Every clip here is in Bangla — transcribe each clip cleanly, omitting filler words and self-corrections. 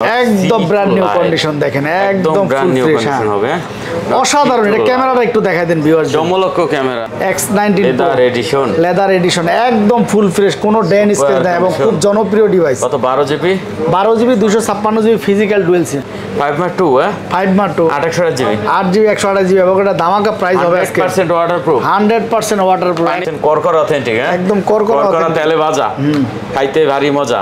একদম ব্র্যান্ড নিউ কন্ডিশন দেখেন, একদম ব্র্যান্ড নিউ কন্ডিশন হবে। অসাধারণ। এটা ক্যামেরাটা একটু দেখাই দেন ভিউয়ার্স। জমলক্ষ ক্যামেরা X19 লেদার এডিশন একদম ফুল ফ্রেশ, কোনো ড্যান স্ক্র্যাচ নাই এবং খুব জনপ্রিয় ডিভাইস। কত 12 GB 256 GB physical dual SIM 5.2 5.2 828 GB 8 GB 128 GB এবং এটা ধামাকা প্রাইস হবে আজকে 100% ওয়াটারপ্রুফ 100% ওয়াটারপ্রুফ করকর অথেন্টিক। একদম করকর তেলে ভাজা, খাইতে ভারী মজা।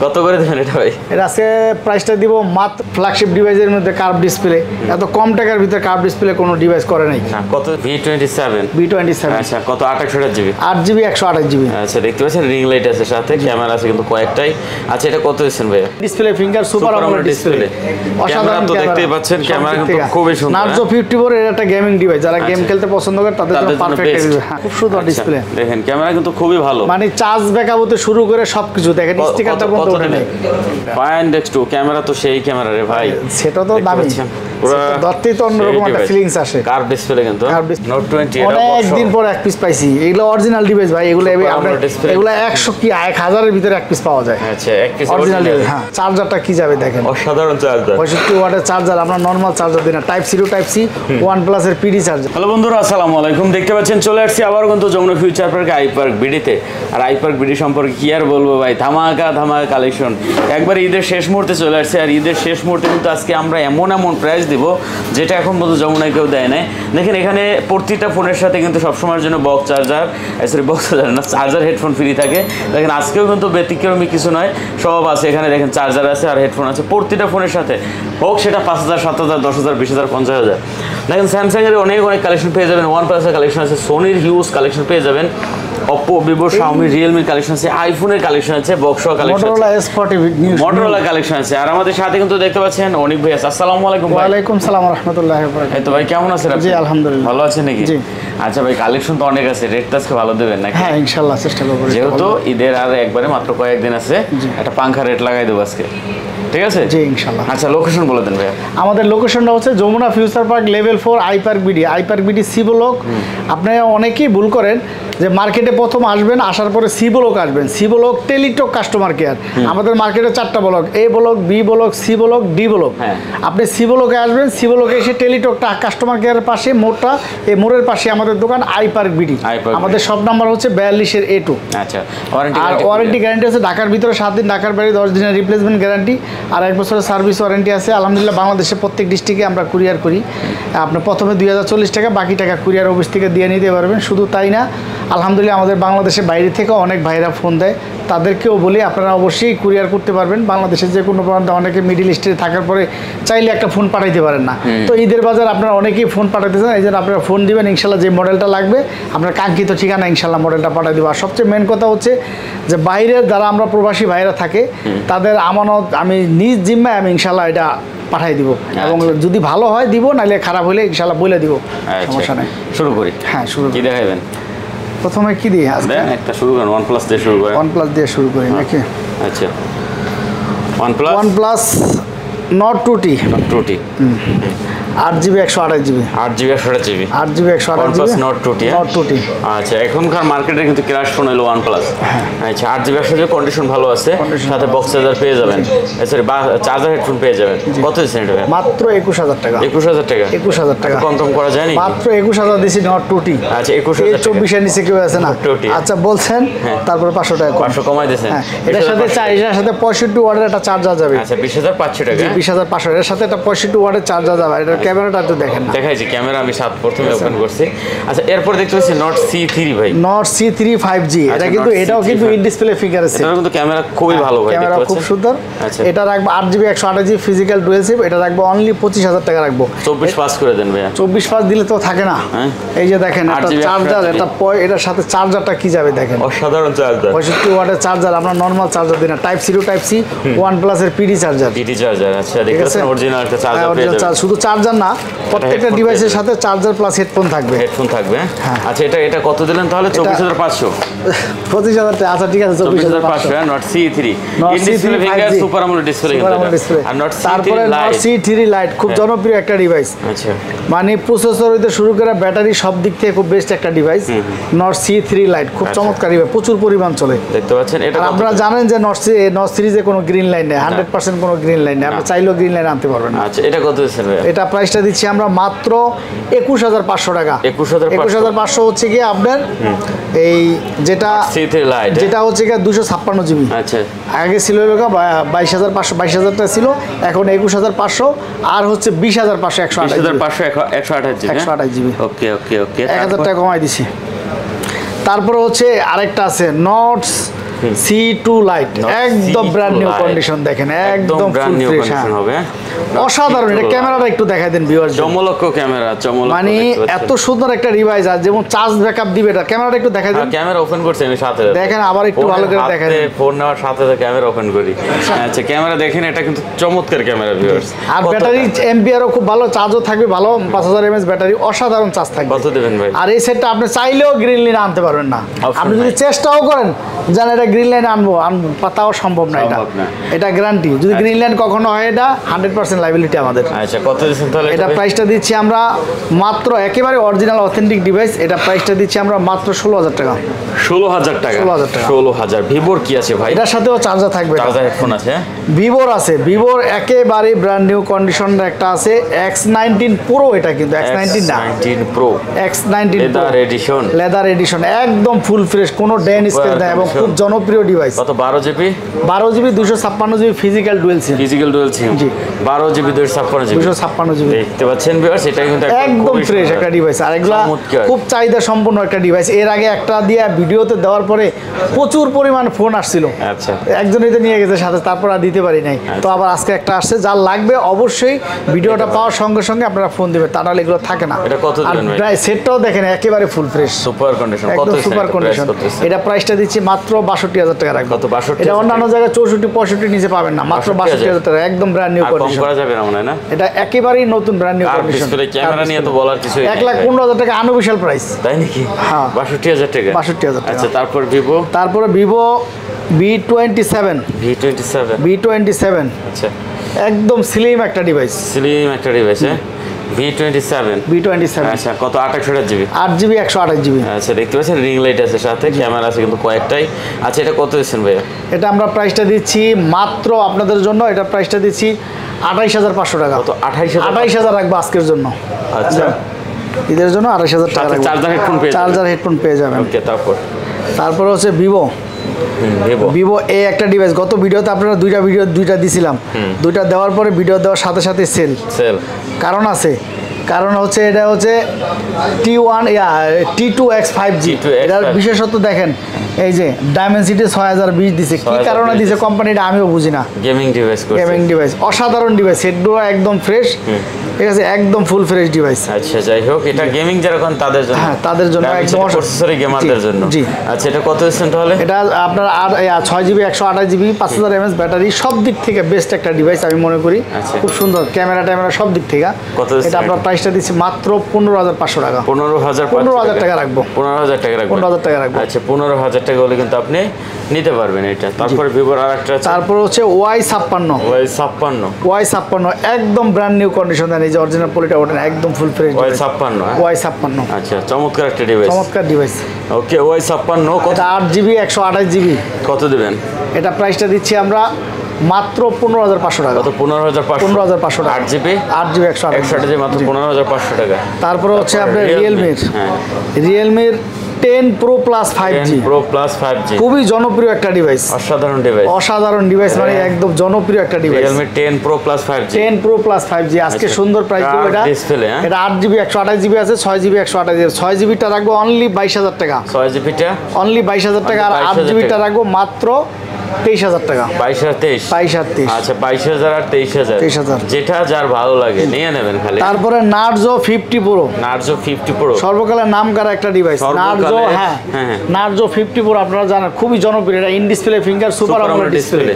কত করে দেবেন এটা ভাই? এটা আজকে প্রাইসটা দিব মাত্র ফ্ল্যাগশিপ ডিভাইসের মধ্যে কার্ভ ডিসপ্লে। এত কম টাকার ভিতরে কার্ভ ডিসপ্লে কোনো ডিভাইস করে নাই। কত? V27 আচ্ছা, কত? 828 জিবি 8 জিবি 128 জিবি। আচ্ছা, দেখতে পাচ্ছেন রিং লাইট আছে, সাথে ক্যামেরা আছে কিন্তু কয়েকটাই। আচ্ছা, এটা কত দিচ্ছেন ভাই? Display finger super AMOLED display, অসাধারণ। তো দেখতেই পাচ্ছেন ক্যামেরা কিন্তু খুবই সুন্দর। নার্জো 54 এর একটা গেমিং ডিভাইস, যারা গেম খেলতে পছন্দ করে তাদের জন্য পারফেক্ট ডিভাইস। খুব সুন্দর ডিসপ্লে দেখেন, ক্যামেরা কিন্তু খুবই ভালো, মানে চার্জ ব্যাকআপ হতে শুরু করে সবকিছু দেখেন। স্টিকারটা বন্ধ করে নেই। Index 2 ক্যামেরা তো সেই ক্যামেরা রে ভাই, সেটা তো দামি, পুরো ধরতেই তো অন্যরকম একটা ফিলিংস আসে। কার্ভ ডিসপ্লে কিন্তু নোট 20 এটা অনেকদিন পর এক পিস পাইছি। এগুলো অরিজিনাল ডিভাইস ভাই, এগুলো এগুলো 100 কি 1000 এর ভিতরে এক পিস পাওয়া যায়। আচ্ছা, এক পিস অরিজিনাল। হ্যাঁ, চার্জারটা কি যাবে দেখেন, অসাধারণ চার্জার, 65 ওয়াটের চার্জার। আমরা নরমাল চার্জার দিই না, type C to type C OnePlus এর পিডি চার্জার। হ্যালো বন্ধুরা, আসসালামু আলাইকুম। দেখতে পাচ্ছেন চলে আসছি আবার কিন্তু Jamuna future park I park বিডিতে। আর আই পার্ক বিডি সম্পর্কে কি আর বলবো ভাই, ধামাকা কালেকশন। একবার ঈদের শেষ মুহূর্তে চলে আসছে, আর ঈদের শেষ মুহূর্তে কিন্তু আজকে আমরা এমন প্রাইস দিব যেটা এখন পর্যন্ত যমুনায় কেউ দেয় নাই। দেখেন, এখানে প্রতিটা ফোনের সাথে কিন্তু সবসময়ের জন্য চার্জার হেডফোন ফ্রি থাকে। দেখেন, আজকেও কিন্তু ব্যতিক্রমী কিছু নয়, সব আছে এখানে। দেখেন, চার্জার আছে আর হেডফোন আছে প্রতিটা ফোনের সাথে, হোক সেটা 5000 7000 10000 20000 50000। দেখেন, স্যামসাংয়ের অনেক কালেকশন পেয়ে যাবেন, OnePlus-এর কালেকশন আছে, সোনির হিউজ কালেকশন পেয়ে যাবেন, Oppo, Vivo, Xiaomi, Realme collection আছে, আইফোনের কালেকশন আছে, বক্সও কালেকশন আছে, Motorola কালেকশন আছে। আর আমাদের সাথে কিন্তু দেখতে পাচ্ছেন অনেক ভাই আছে। আসসালামু আলাইকুম ভাই। ওয়ালাইকুম সালাম ওয়া রাহমাতুল্লাহি ওয়া বারাকাতুহু। এই তো ভাই, কেমন আছেন আপনি? জি আলহামদুলিল্লাহ, ভালো আছেন নাকি? জি। আচ্ছা ভাই, কালেকশন তো অনেক আছে, রেটটা আজকে ভালো দেবেন নাকি? হ্যাঁ, ইনশাআল্লাহ চেষ্টা করব। যেহেতু ঈদের আর একবারে মাত্র কয়েকদিন আছে, একটা পাঙ্খা রেট লাগাই দেবো আজকে, ঠিক আছে? জি ইনশাআল্লাহ। আচ্ছা, লোকেশন বলে দেন ভাই। আমাদের লোকেশনটা হচ্ছে Jamuna future park level 4 I park BD C block. আপনি অনেকেই ভুল করেন যে মার্কেটে প্রথম আসবেন, আসার পরে সি ব্লক আসবেন। C block Teletalk customer care. আমাদের মার্কেটে 4টা block, A block, B block, C block, D block. আপনি সি ব্লকে আসবেন, সি ব্লকে এসে টেলিটকটা কাস্টমার কেয়ারের পাশে মোড়টা, এই মোড়ের পাশে আমাদের দোকান আই পার্ক বিডি। আমাদের সব নাম্বার হচ্ছে 42 A2। আচ্ছা, আর ওয়ারেন্টি গ্যারান্টি আছে ঢাকার ভিতরে 7 দিন, ঢাকার বাইরে 10 দিনের রিপ্লেসমেন্ট গ্যারান্টি, আর 1 বছরের সার্ভিস ওয়ারেন্টি আছে। আলহামদুলিল্লাহ, বাংলাদেশের প্রত্যেক ডিস্ট্রিক্টে আমরা কুরিয়ার করি। আপনি প্রথমে 2040 টাকা, বাকি টাকা কুরিয়ার অফিস থেকে দিয়ে নিতে পারবেন। শুধু তাই না, আলহামদুলিল্লাহ আমাদের বাংলাদেশের বাইরে থেকে অনেক ভাইরা ফোন দেয়, তাদেরকেও বলি আপনারা অবশ্যই কুরিয়ার করতে পারবেন। বাংলাদেশের যে কোনো প্রান্তে অনেকে মিডিল ইস্টে থাকার পরে চাইলে একটা ফোন পাঠাইতে পারেন না। তো ঈদের বাজার আপনারা অনেকেই ফোন পাঠাতে চান, এই জন্য আপনারা ফোন দিবেন, ইনশাল্লাহ যে মডেলটা লাগবে আপনার কাঙ্ক্ষিত ঠিকানা ইনশাল্লাহ মডেলটা পাঠিয়ে দেবো। আর সবচেয়ে মেন কথা হচ্ছে যে বাইরের যারা আমরা প্রবাসী ভাইরা থাকে, তাদের আমানত আমি নিজ জিম্মায় আমি ইনশাল্লাহ এটা পাঠাই দিব, এবং যদি ভালো হয় দিব, নাহলে খারাপ হলে ইনশাল্লাহ বলে দিব, সমস্যা নেই। শুরু করি। হ্যাঁ, শুরু কি দেখাবেন? প্রথমে কি দিয়ে আসবে? একটা শুরু করেন, OnePlus দিয়ে শুরু করেন। OnePlus দিয়ে শুরু করি নাকি? আচ্ছা, OnePlus Nord 2T 8 GB 128 GB 8 GB 128 GB 8 GB 128 OnePlus Nord 2T। আচ্ছা, এখনকার মার্কেটে কিন্তু ক্র্যাশ ফোন হলো OnePlus। আচ্ছা, 8 জিবি 128 জিবি, কন্ডিশন ভালো আছে, সাথে বক্স চার্জার পেয়ে যাবেন, সরি চার্জার হেডফোন পেয়ে যাবেন। কত দিচ্ছেন এটা? মাত্র 21000 টাকা। 21000 টাকা? 21000 টাকা কম করা যায় না? মাত্র 21000 দিছি Nord 2T। আচ্ছা, 21000 টাকা। 24 এর নিচে কেউ আছে না? আচ্ছা বলছেন, তারপর 500 টাকা 500 কমাই দিয়েছেন। এটার সাথে 65 ওয়াটের একটা চার্জার যাবে। আচ্ছা, 20500 টাকা। 20500 এর সাথে একটা 65 ওয়াটের চার্জার যাবে। এটার ক্যামেরাটা একটু দেখেন না। দেখাইছি ক্যামেরা, আমি প্রথমে ওপেন করছি। আচ্ছা, এরপর দেখতে পাচ্ছি Nord C3 ভাই। Nord C3 5G। এটা কিন্তু এটাও কিন্তু ইন ডিসপ্লে ফিগার আছে। এটার কিন্তু ক্যামেরা খুবই ভালো ভাই, ক্যামেরা খুব সুন্দর। এটা রাখবো 8 জিবি 128 জিবি ফিজিক্যাল ডুয়াল সিম। এটা রাখবো অনলি 25000 টাকা রাখবো। 24 পাস করে দেন ভাইয়া। 24 পাস দিলে তো থাকে না। এই যে দেখেন, একটা চার্জার, এটার সাথে চার্জারটা কি যাবে দেখেন, অসাধারণ চার্জার, 65 ওয়াটের চার্জার। আমরা নরমাল চার্জার দিই না, type C to type C OnePlus এর পিডি চার্জার। PD charger. আচ্ছা, দেখতে পাচ্ছেন অরিজিনাল একটা চার্জার পেয়ে original যাবেন। charge, শুধু চার্জার না, প্রত্যেকটা headphone ডিভাইসের পেয়ে সাথে চার্জার প্লাস হেডফোন থাকবে। হেডফোন থাকবে। হ্যাঁ। আচ্ছা, এটা কত দিলেন তাহলে? 24,500। 25,000 টাকা, আচ্ছা ঠিক আছে, 24,500 হ্যাঁ, not C3 Not in display C3 finger 5G super AMOLED display Super AMOLED display। Are not তারপরে C3 লাইট। C3 লাইট খুব জনপ্রিয় একটা ডিভাইস, আচ্ছা, মানে প্রসেসর হইতে শুরু করে ব্যাটারি সব দিক থেকে খুব বেস্ট একটা ডিভাইস। নট C3 লাইট খুব চমৎকার ডিভাইস, প্রচুর পরিমাণ চলে। দেখতে পাচ্ছেন এটা আর কত? আপনারা জানেন যে নট সিরিজে কোনো গ্রিন লাইন নেই, 100% কোনো গ্রিন লাইন নেই, আপনি চাইলেও গ্রিন লাইন আনতে পারবেন না। আচ্ছা, এটা কত দিচ্ছেন ভাই? এটা প্রাইসটা দিচ্ছি আমরা মাত্র 21,500 টাকা। 21,500 হচ্ছে কি আপনার এই যেটা C3 লাইট। যেটা হচ্ছে কি 256 জিবি, আচ্ছা, আগে ছিল হলো 22,500, 22,000 টাকা ছিল, এখন 21,500 আর হচ্ছে 20,500, 20,500 128 জিবি। 128 জিবি, ওকে ওকে ওকে, 1,000 টাকা কমাই দিছি। তারপরে হচ্ছে আরেকটা আছে নটস C2 লাইট, Not একদম C2 brand new Lite। Condition, দেখেন একদম ব্র্যান্ড ফুল নিউ ফ্রেশ। কন্ডিশন হবে। অসাধারণ, এটা ক্যামেরাটা একটু দেখাই দেন ভিউয়ার্স। চমলক্ষ ক্যামেরা, চমলক্ষ। মানে এত সুন্দর একটা ডিভাইস, আর যেমন চার্জ ব্যাকআপ দিবে, এটা ক্যামেরাটা একটু দেখাই দেন। ক্যামেরা ওপেন করছি আমি সাথে। দেখেন আবার একটু ভালো করে দেখাই দেন। ফোন নেওয়ার সাথে সাথে ক্যামেরা ওপেন করি। আচ্ছা, ক্যামেরা দেখেন, এটা কিন্তু চমৎকার ক্যামেরা ভিউয়ার্স। আর ব্যাটারি এমপিআরও খুব ভালো, চার্জও থাকবে ভালো, 5,000 mAh ব্যাটারি, অসাধারণ চার্জ থাকবে। কত দেবেন ভাই? আর এই সেটটা আপনি চাইলেও গ্রিন লাইন আনতে পারবেন না, Option আপনি যদি নাই। চেষ্টাও করেন জানেন এটা গ্রিন লাইন আনবো তাও সম্ভব না। সম্ভব না। এটা গ্যারান্টি, যদি গ্রিন লাইন কখনো হয় এটা 100% লাইবিলিটি আমাদের। আচ্ছা, কত দিচ্ছেন তাহলে? এটা প্রাইসটা দিচ্ছি আমরা মাত্র, একেবারে অরিজিনাল অথেন্টিক ডিভাইস, এটা প্রাইসটা দিচ্ছি আমরা মাত্র 16,000 টাকা। 16,000 টাকা। 16,000 টাকা। 16,000। ভিভোর কি আছে ভাই? এটার সাথেও চার্জার থাকবে। চার্জার হেডফোন আছে? ভিভোর আছে, ভিভোর একেবারে ব্র্যান্ড নিউ কন্ডিশনের একটা আছে X19 Pro, এটা কিন্তু X19 না, X19 Pro X19 leather addition. Leather edition, একদম ফুল ফ্রেশ, কোনো ডেন স্পেস নাই এবং খুব জনপ্রিয় ডিভাইস। কত? 12 GB 12 GB 256 GB physical dual SIM, physical dual SIM. জি। 12 জিবি 256 জিবি। 256 জিবি, দেখতে পাচ্ছেন ভিউয়ার্স, এটা কিন্তু একদম খুবই ফ্রেশ সুন্দর। একটা ডিভাইস। আর এগুলা চমৎকার। খুব চাহিদা সম্পন্ন একটা ডিভাইস। এর আগে একটা দিয়ে ভিডিওতে দেওয়ার পরে প্রচুর পরিমাণ ফোন আসছিল, আচ্ছা, একজনই তো নিয়ে গেছে সাথে, তারপর আর দিতে পারি নাই। তো আবার আজকে একটা আসছে, যার লাগবে অবশ্যই ভিডিওটা পাওয়ার সঙ্গে সঙ্গে আপনারা ফোন দিবেন, তা নাহলে এগুলো থাকে না। এটা কত আর দিবেন ভাই? প্রায় সেটটাও দেখেন একেবারে ফুল ফ্রেশ, সুপার কন্ডিশন। কত একদম দিচ্ছেন? সুপার এটা কন্ডিশন। price কত দিচ্ছেন? এটা প্রাইসটা দিচ্ছি মাত্র 62,000 টাকা রাখবো। কত? 62,000 এটা অন্যান্য জায়গায় 64 65 নিচে পাবেন না, মাত্র 62,000 টাকা, একদম ব্র্যান্ড নিউ আর কম কন্ডিশন। করা যাবে না মনে হয় না? এটা একেবারেই নতুন ব্র্যান্ড নিউ আর কন্ডিশন। ডিসপ্লে ক্যামেরা নিয়ে তো বলার কিছুই নেই। 1,15,000 টাকা আনঅফিশিয়াল প্রাইস। তাই নাকি? হ্যাঁ। 62,000 টাকা। 62,000 টাকা। আচ্ছা, তারপর ভিভো তারপরে ভিভো V27, V27। আচ্ছা, একদম স্লিম একটা ডিভাইস, স্লিম একটা ডিভাইস। V27। V27, আচ্ছা, কত? 28 জিবি। 8 GB 128 GB. আচ্ছা, দেখতে পাচ্ছেন রিং লাইট আছে সাথে, ক্যামেরা আছে কিন্তু কয়েকটাই। আচ্ছা, এটা কত দিচ্ছেন ভাইয়া? এটা আমরা প্রাইসটা দিচ্ছি মাত্র আপনাদের জন্য, এটা প্রাইসটা দিচ্ছি 28,500 টাকা। কত? 28,000। 28,000 রাখবো আজকের জন্য। আচ্ছা, ঈদের জন্য 28,000 টাকা সাথে রাখবো। চার্জার হেডফোন পেয়ে যাবেন। চার্জার হেডফোন পেয়ে যাবেন। ওকে, তারপর হচ্ছে ভিভো, ভিভো। ভিভো এ একটা ডিভাইস, গত ভিডিওতে আপনারা দুইটা দিছিলাম, দুইটা দেওয়ার পরে ভিডিও দেওয়ার সাথে সাথে সেল। কারণ আছে, কারণ হচ্ছে এটা হচ্ছে T2X 5G। এটার বিশেষত্ব দেখেন, এই যে ডায়মেনসিটি 6020 দিছে, কি কারণে দিছে কোম্পানিটা আমিও বুঝি না। গেমিং ডিভাইস, অসাধারণ ডিভাইস, সেটগুলো একদম ফ্রেশ, ঠিক আছে, একদম ফুল ফ্রেশ ডিভাইস। আচ্ছা, যাই হোক, এটা গেমিং যারা তাদের জন্য। হ্যাঁ, তাদের জন্য একদম প্রসেসরে গেমারদের জন্য। জি। আচ্ছা, এটা কত দিচ্ছেন তাহলে? এটা আপনার 6 জিবি 128 জিবি 5000 mAh ব্যাটারি, সব দিক থেকে বেস্ট একটা ডিভাইস আমি মনে করি। আচ্ছা। খুব সুন্দর ক্যামেরা সব দিক থেকে। কত? এটা আপনার প্রাইসটা দিচ্ছি মাত্র 15,500 টাকা। 15,000 টাকা রাখবো। 15,000 টাকা রাখবো। 15,000 টাকা রাখবো। আচ্ছা, 15,000 টাকা হলে কিন্তু আপনি নিতে পারবেন এটা। তারপরে ভিভোর আরেকটা আছে, তারপর হচ্ছে Y56। Y56 একদম ব্র্যান্ড নিউ কন্ডিশন, দেন এই যে অরিজিনাল পলিটা ওঠেন, একদম ফুল ফ্রেশ Y56। Y56 আচ্ছা, চমৎকার একটা ডিভাইস। চমৎকার ডিভাইস। ওকে, Y56 কত? এটা 8 জিবি 128 জিবি। কত দিবেন? এটা প্রাইসটা দিচ্ছি আমরা মাত্র 15,500 টাকা। কত? 15,500। 15,500 টাকা। 8 জিবি 128 জিবি মাত্র 15,500 টাকা। তারপরে হচ্ছে আপনার হ্যাঁ, রিয়েলমির 10 Pro Plus 5G, 10 Pro Plus 5G। খুবই জনপ্রিয় একটা ডিভাইস, অসাধারণ ডিভাইস। মানে একদম জনপ্রিয় একটা device. Realme 10 Pro Plus 5G। 10 Pro Plus 5G আজকে আচ্ছা। সুন্দর প্রাইস দেব। এটা ডিসপ্লে, এটা 8 জিবি 128 জিবি আছে, 6 জিবি 128 জিবি। 6 জিবিটা রাখবো অনলি 22,000 টাকা, 6 জিবিটা অনলি 22,000 টাকা। আর 8 22,000 জিবিটা রাখবো মাত্র 23,000 টাকা। 22,000 22,000 আচ্ছা 22,000 আর 23,000 23,000 যেটা যার ভালো লাগে নিয়ে নেবেন খালি। তারপরে নার্জো 50 প্রো, নার্জো 50 প্রো সর্বকালের নামকরা একটা ডিভাইস। নার্জো, সর্বকালের, হ্যাঁ হ্যাঁ। নার্জো 50 প্রো আপনারা জানেন খুবই জনপ্রিয়। এটা in display finger super AMOLED display,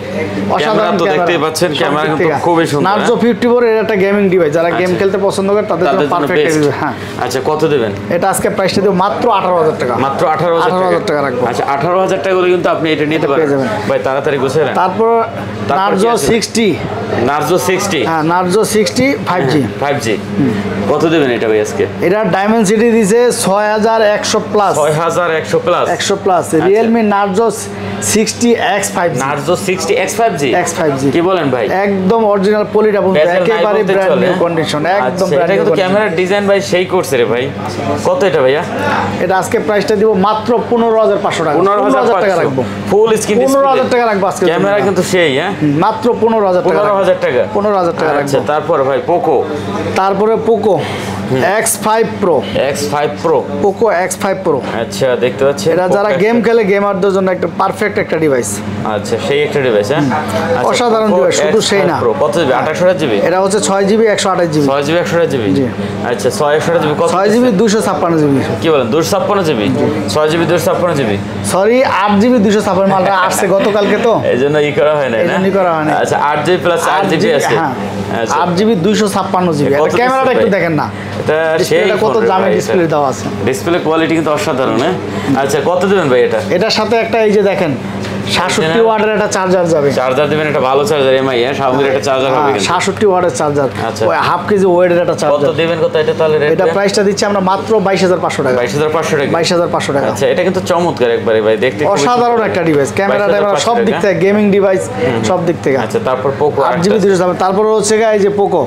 camera তো দেখতেই পাচ্ছেন, ক্যামেরা কিন্তু খুবই সুন্দর। নার্জো 50 প্রো এর একটা গেমিং ডিভাইস, যারা গেম খেলতে পছন্দ করে তাদের জন্য পারফেক্ট ডিভাইস। হ্যাঁ আচ্ছা কত দেবেন? এটা আজকে প্রাইসটা দেব মাত্র 18,000 টাকা। মাত্র 18,000 টাকা রাখবো। আচ্ছা 18,000 টাকা করে কিন্তু আপনি এটা নিতে পারবেন ভাই, তাড়াতাড়ি গুছিয়ে নেন। তারপর নার্জো 60, নার্জো 60, হ্যাঁ নার্জো 60 5G। 5G কত দেবেন এটা ভাই আজকে? এটা ডায়মেনসিটি দিছে 6100 plus, 6100 plus, 100 plus. Realme Narzo 60X 5G, Narzo 60X 5G, X5G কি বলেন ভাই? একদম অরিজিনাল পলিটা বলতে একেবারে ব্র্যান্ড নিউ কন্ডিশন, একদম আচ্ছা, ব্র্যান্ড এটা নিউ কিন্তু ক্যামেরার ডিজাইন ভাই সেই করছে রে ভাই। কত এটা ভাইয়া? এটা আজকে প্রাইসটা দিব মাত্র 15,500 টাকা। 15,500 টাকা রাখবো, ফুল স্ক্রিন ডিসপ্লে, 15,000 টাকা রাখবো আজকে। ক্যামেরা কিন্তু সেই, হ্যাঁ মাত্র 15,000 টাকা, 15,000 টাকা, 15,000 টাকা আচ্ছা রাখবো। তারপর ভাই পোকো, তারপরে Poco X5 Pro, X5 Pro, Poco X5 Pro। আচ্ছা দেখতে পাচ্ছেন এটা যারা গেম খেলে গেমারদের জন্য একটা পারফেক্ট একটা ডিভাইস। আচ্ছা সেই একটা ডিভাইস, হ্যাঁ আচ্ছা, অসাধারণ Poco ডিভাইস, শুধু সেই X5 না। Pro কত জিবি? 28GB, এটা হচ্ছে 6GB 128GB, 6GB 128GB, জি। আচ্ছা 6GB কত? 6GB 256GB, কি বলেন 256GB, 6GB 256GB, sorry 8GB 256, মালটা আসছে গতকালকে তো এই জন্য ই করা হয় না, এই জন্যই করা হয় না। আচ্ছা 8GB প্লাস 8GB আছে, হ্যাঁ আচ্ছা 8GB 256GB। কত ক্যামেরাটা display একটু ভাই? দেখেন না, এটা সেই ডিসপ্লেটা কত দামি ডিসপ্লে দেওয়া আছে। ডিসপ্লে কোয়ালিটি কিন্তু অসাধারণ, হ্যাঁ আচ্ছা কত দেবেন ভাই এটা? এটার সাথে একটা এই যে দেখেন 67 ওয়াটের একটা চার্জার যাবে। চার্জার দিবেন, একটা ভালো চার্জার এমআই, হ্যাঁ শাওমির একটা চার্জার হবে কিন্তু 67 ওয়াটের চার্জার, আচ্ছা। ওই হাফ কেজি ওয়েটের একটা কত চার্জার। দিবেন কত এটা তাহলে রেট? এটা প্রাইসটা দিচ্ছি আমরা মাত্র 22,500 টাকা। 22,500 টাকা, 22,500 টাকা। আচ্ছা এটা কিন্তু চমৎকার একবারে ভাই, দেখতে খুবই অসাধারণ সুন্দর। একটা ডিভাইস, ক্যামেরা ট্যামেরা সব দিক থেকে, গেমিং ডিভাইস সব দিক থেকে। আচ্ছা তারপর পোকো 8GB 256। তারপরে হচ্ছে এই যে Poco,